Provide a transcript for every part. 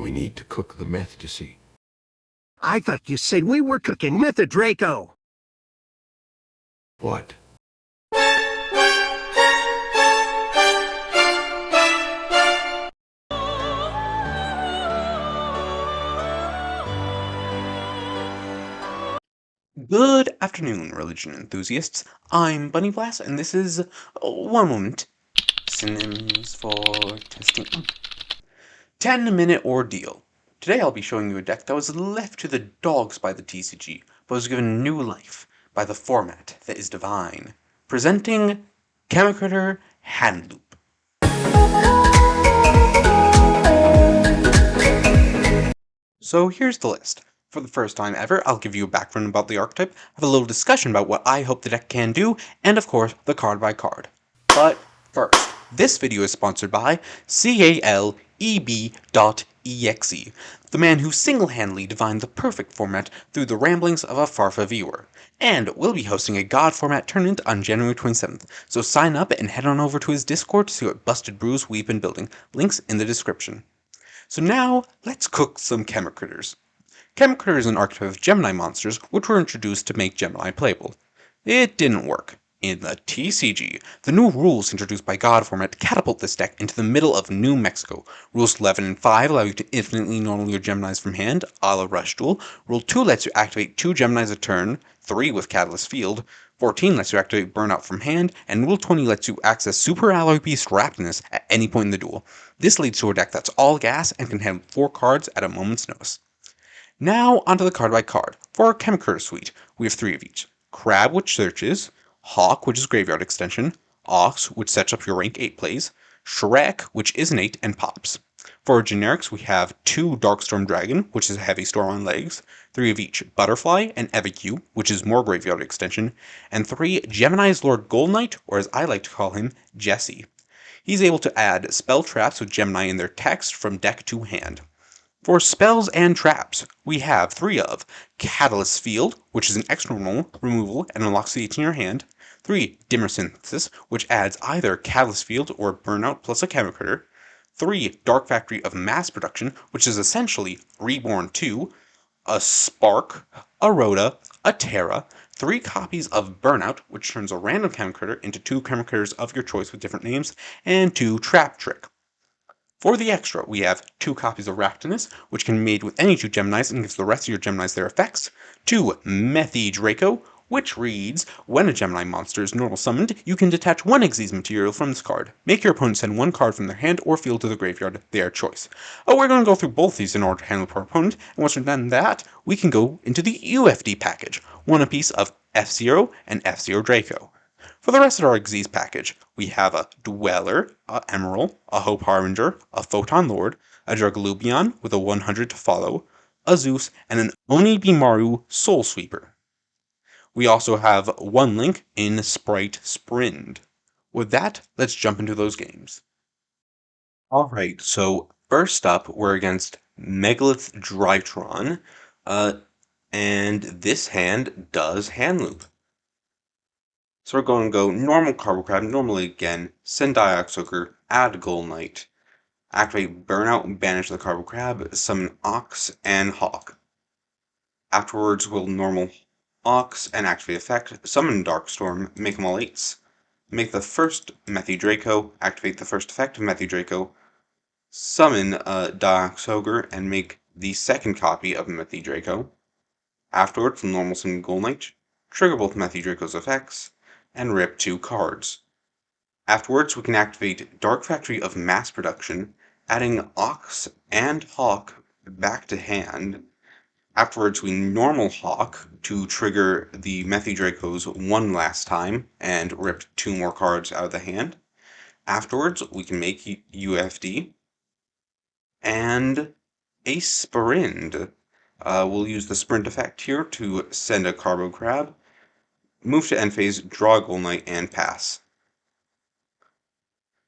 We need to cook the meth, you see. I thought you said we were cooking meth, Draco. What? Good afternoon, religion enthusiasts. I'm Bunny Blast, and this is one moment. Synonyms for testing. 10-minute ordeal. Today I'll be showing you a deck that was left to the dogs by the TCG, but was given new life by the format that is divine. Presenting CHEMICRITTER HANDLOOP. So here's the list. For the first time ever, I'll give you a background about the archetype, have a little discussion about what I hope the deck can do, and of course, the card by card. But first, this video is sponsored by CALEB.exe, the man who single-handedly divined the perfect format through the ramblings of a Farfa viewer. And we'll be hosting a God format tournament on January 27th, so sign up and head on over to his Discord to see what busted brews we've been building. Links in the description. So now, let's cook some CHEMICRITTERs. CHEMICRITTER is an archetype of Gemini monsters which were introduced to make Gemini playable. It didn't work. In the TCG, the new rules introduced by God format catapult this deck into the middle of New Mexico. Rules 11 and 5 allow you to infinitely normally your Geminis from hand, a la Rush Duel. Rule 2 lets you activate 2 Geminis a turn, 3 with Catalyst Field. 14 lets you activate Burnout from hand, and Rule 20 lets you access Super Alloy Beast Rapidness at any point in the duel. This leads to a deck that's all gas and can handle 4 cards at a moment's notice. Now, onto the card by card. For our CHEMICRITTER suite, we have 3 of each. Crab, which searches, Hawk, which is graveyard extension, Ox, which sets up your rank 8 plays, Shrek, which is innate and pops. For our generics, we have 2 Darkstorm Dragon, which is a heavy storm on legs, 3 of each Butterfly and Evacu, which is more graveyard extension, and 3 Gemini's Lord Gold Knight, or as I like to call him, Jesse. He's able to add spell traps with Gemini in their text from deck to hand. For spells and traps, we have 3 of Catalyst Field, which is an external removal and unlocks the 8 in your hand, 3 Dimmer Synthesis, which adds either Catalyst Field or Burnout plus a CHEMICRITTER, 3 Dark Factory of Mass Production, which is essentially Reborn 2, a Spark, a Rhoda, a Terra, 3 copies of Burnout, which turns a random CHEMICRITTER into 2 CHEMICRITTERs of your choice with different names, and 2 Trap Trick. For the extra, we have 2 copies of Raptinus, which can be made with any 2 Geminis and gives the rest of your Geminis their effects, 2 Methy Draco, which reads, when a Gemini monster is normal summoned, you can detach 1 Xyz material from this card. Make your opponent send 1 card from their hand or field to the graveyard, their choice. We're going to go through both these in order to handle our opponent, and once we've done that, we can go into the UFD package, 1 apiece of F-Zero and F-Zero Draco. For the rest of our Xyz package, we have a Dweller, a Emerald, a Hope Harbinger, a Photon Lord, a Dragalubion with a 100 to follow, a Zeus, and an Onibimaru Soul Sweeper. We also have 1 link in Sprite Sprind. With that, let's jump into those games. Alright, so first up, we're against Megalith Drytron, and this hand does Handloop. So we're going to go normal Carbo Crab, normally again, send Dioxoker, add Gold Knight, activate Burnout and banish the Carbo Crab, summon Ox and Hawk. Afterwards, we'll normal Ox and activate effect, summon Darkstorm, make them all 8s. Make the first Methy Draco, activate the first effect of Methy Draco, summon Dioxoker and make the second copy of Methy Draco. Afterwards, we'll normal summon Gold Knight, trigger both Methy Draco's effects, and rip 2 cards. Afterwards, we can activate Dark Factory of Mass Production, adding Ox and Hawk back to hand. Afterwards, we normal Hawk to trigger the Methy Dracos 1 last time and rip 2 more cards out of the hand. Afterwards, we can make UFD and a Sprind. We'll use the Sprint effect here to send a Carbo Crab, move to end phase, draw a Gold Knight, and pass.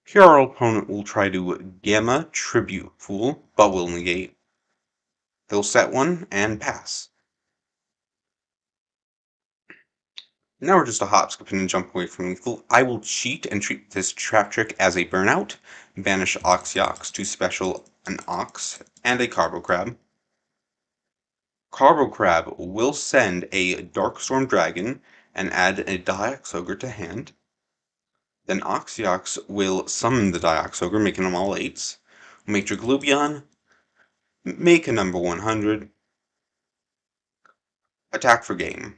Here our opponent will try to Gamma Tribute Fool, but will negate. They'll set 1 and pass. Now we're just a hop, skip, and jump away from lethal. I will cheat and treat this Trap Trick as a Burnout, banish Oxyox to special an Ox, and a Carbo Crab. Carbo Crab will send a Darkstorm Dragon and add a Diox Ogre to hand. Then Oxyox will summon the Diox Ogre, making them all 8s. Major Glubion, make a number 100, attack for game.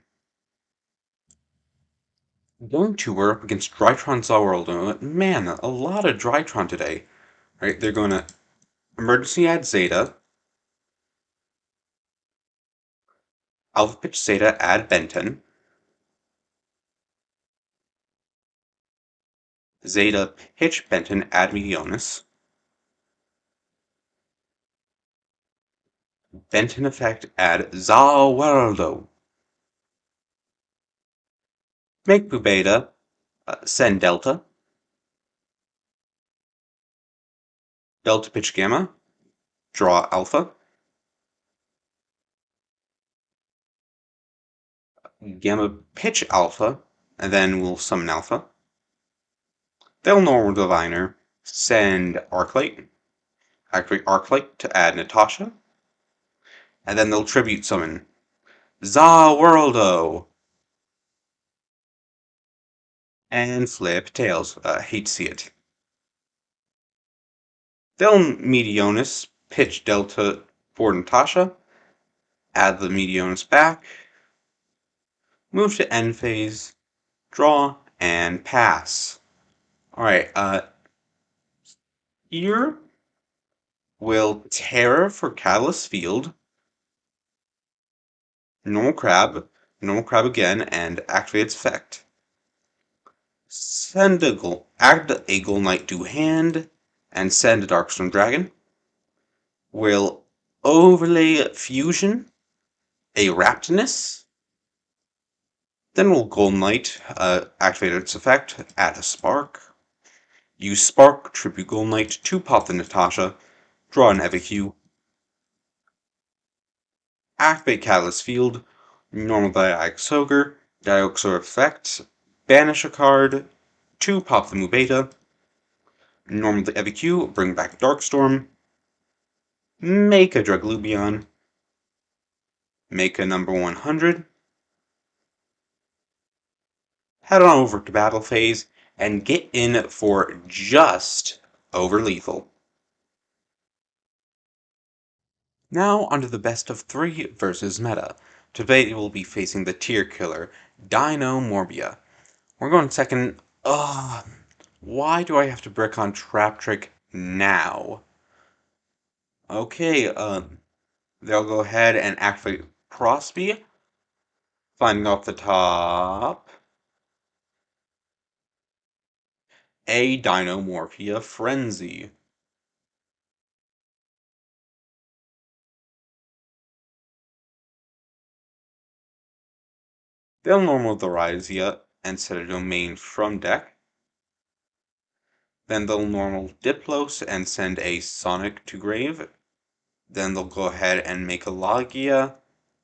Going to we're up against Drytron Zaworld. Man, a lot of Drytron today. Right, they're going to emergency add Zeta, Alpha Pitch Zeta add Benton, Zeta Pitch Benton add Meteonis, Benton effect add Zaworldo, make Boo Beta, send Delta, Delta Pitch Gamma, draw Alpha, Gamma Pitch Alpha, and then we'll summon Alpha. They'll normal Diviner, send Arclight, activate Arclight to add Natasha, and then they'll tribute summon Zaworldo and flip tails. Hate to see it. They'll Meteonis, pitch Delta for Natasha, add the Meteonis back, move to end phase, draw, and pass. Alright, here will Terror for Catalyst Field, normal crab again, and activate its effect. Add a Golden Knight to hand, and send a Darkstorm Dragon. Will overlay Fusion, a Raptinus. Then we'll Golden Knight, activate its effect, add a Spark. Use Spark, tribute Golden Knight to pop the Natasha, draw an Evacu. Activate Catalyst Field, normal Diox Ogre, Diox Ogre effect, banish a card to pop the Mubeta, normal the Evacu, bring back Darkstorm, make a Draglubion, make a number 100, head on over to battle phase, and get in for just over lethal. Now onto the best of 3 versus meta. Today we'll be facing the tier killer, Dino Morbia. We're going second. Why do I have to brick on Trap Trick now? Okay, they'll go ahead and activate Prosby, finding off the top a Dinomorphia Frenzy. They'll normal the Rhysia and set a domain from deck. Then they'll normal Diplos and send a Sonic to grave. Then they'll go ahead and make a Logia,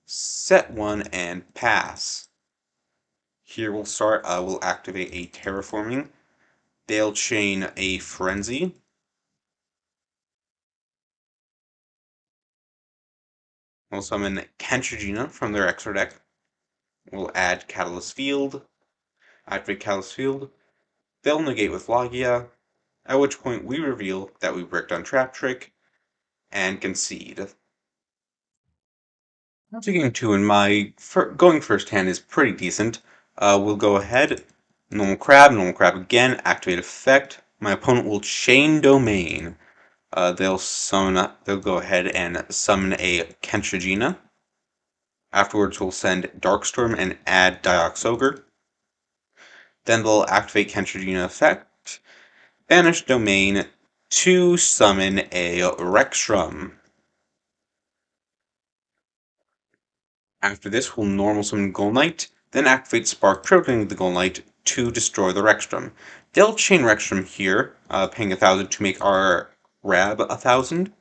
set one, and pass. Here we'll start, we'll activate a Terraforming. They'll chain a Frenzy. We'll summon Kentrigina from their extra deck. We'll add Catalyst Field, activate Catalyst Field. They'll negate with Logia, at which point we reveal that we bricked on Trap Trick and concede. Taking 2 in my going first hand is pretty decent. We'll go ahead, normal crab again, activate effect. My opponent will chain domain. They'll go ahead and summon a Kentrigina. Afterwards, we'll send Darkstorm and add Diox Ogre. Then they'll activate Kentrigina effect, banish domain to summon a Rexstrum. After this, we'll normal summon Golden Knight, then activate Spark, triggering the Golden Knight to destroy the Rexstrum. They'll chain Rexstrum here, paying 1,000 to make our Rab 1,000.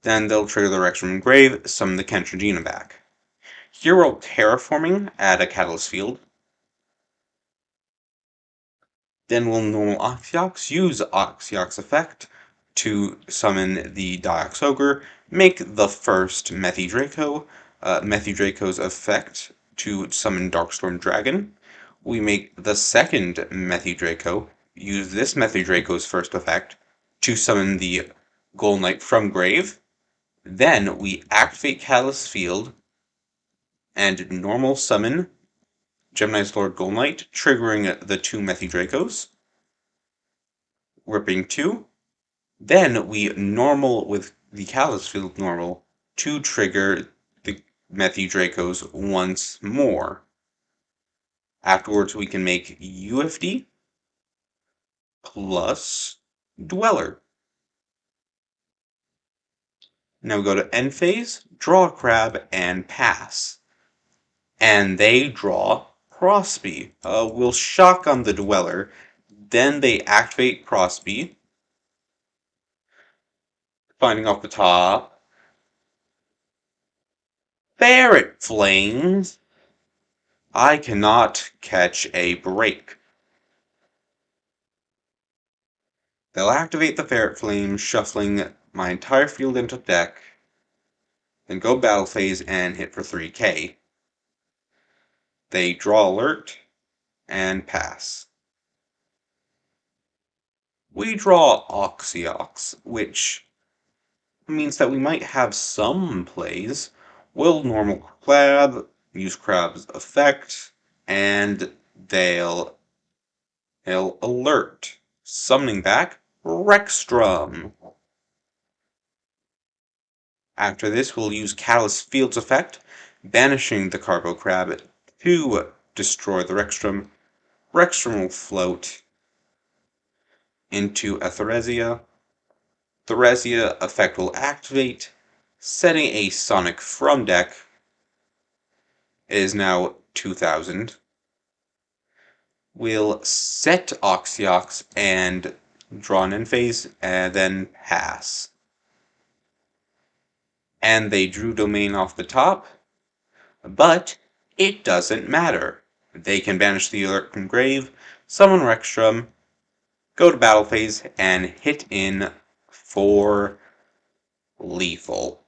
Then they'll trigger the Rexstrum Grave, summon the Kentrigina back. Here we'll Terraforming, add a Catalyst Field. Then we'll normal Oxyox, use Oxyox effect, to summon the Diox Ogre, make the first Methydraco, Methydraco's effect to summon Darkstorm Dragon. We make the second Methydraco, use this Methydraco's first effect to summon the Gold Knight from grave. Then we activate Catalyst Field and normal summon Gemini's Lord Gold Knight, triggering the two Methydracos. Ripping 2. Then we normal with the Catalyst Field normal to trigger the Methydracos once more. Afterwards, we can make UFD plus Dweller. Now we go to end phase, draw a crab, and pass. And they draw Crossby. We'll shock on the Dweller. Then they activate Crossby, finding off the top. Ferret Flames. I cannot catch a break. They'll activate the Ferret Flame, shuffling my entire field into deck, then go battle phase and hit for 3k. They draw alert and pass. We draw Oxyox, which means that we might have some plays. We'll normal Crab, use Crab's effect, and they'll alert, summoning back Rexstrum. After this, we'll use Catalyst Field's effect, banishing the Carbo Crab to destroy the Rexstrum. Rexstrum will float into a Theresia. Theresia effect will activate, setting a Sonic from deck. It is now 2000. We'll set Oxyox and draw an end phase, and then pass. And they drew Domain off the top, but it doesn't matter. They can banish the alert from grave, summon Rexstrum, go to battle phase, and hit in for lethal.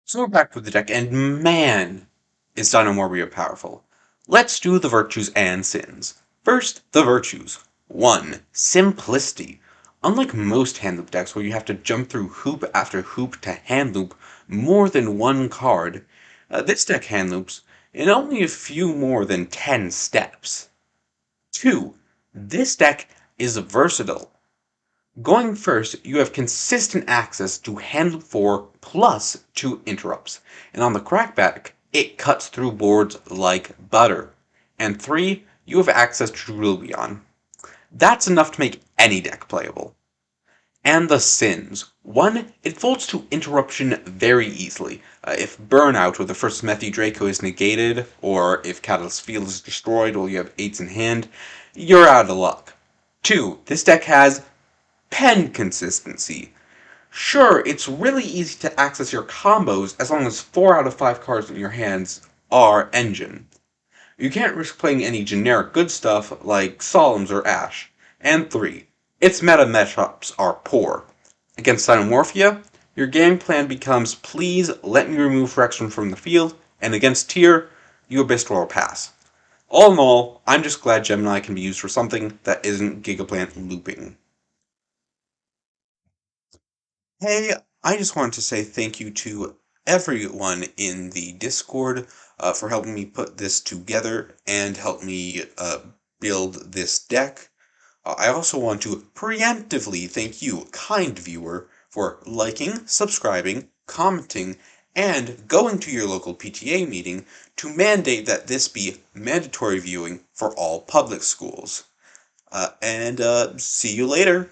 So we're back with the deck, and man, is Dinomorbia powerful. Let's do the virtues and sins. First, the virtues. 1. Simplicity. Unlike most handloop decks where you have to jump through hoop after hoop to handloop more than one card, this deck handloops in only a few more than 10 steps. 2. This deck is versatile. Going first, you have consistent access to handloop 4 plus 2 interrupts, and on the crackback, it cuts through boards like butter. And 3, you have access to Rubion. That's enough to make any deck playable. And the sins. 1, it folds to interruption very easily. If Burnout with the first Methydraco is negated, or if Catalyst Field is destroyed while you have 8s in hand, you're out of luck. 2, this deck has pen consistency. Sure, it's really easy to access your combos as long as 4 out of 5 cards in your hands are engine. You can't risk playing any generic good stuff like Solemns or Ash. And 3, its meta matchups are poor. Against Dinomorphia, your game plan becomes please let me remove Rexstrum from the field, and against Tyr, you Abyss or pass. All in all, I'm just glad Gemini can be used for something that isn't Gigaplant looping. Hey, I just wanted to say thank you to everyone in the Discord for helping me put this together and help me build this deck. I also want to preemptively thank you, kind viewer, for liking, subscribing, commenting, and going to your local PTA meeting to mandate that this be mandatory viewing for all public schools. And see you later.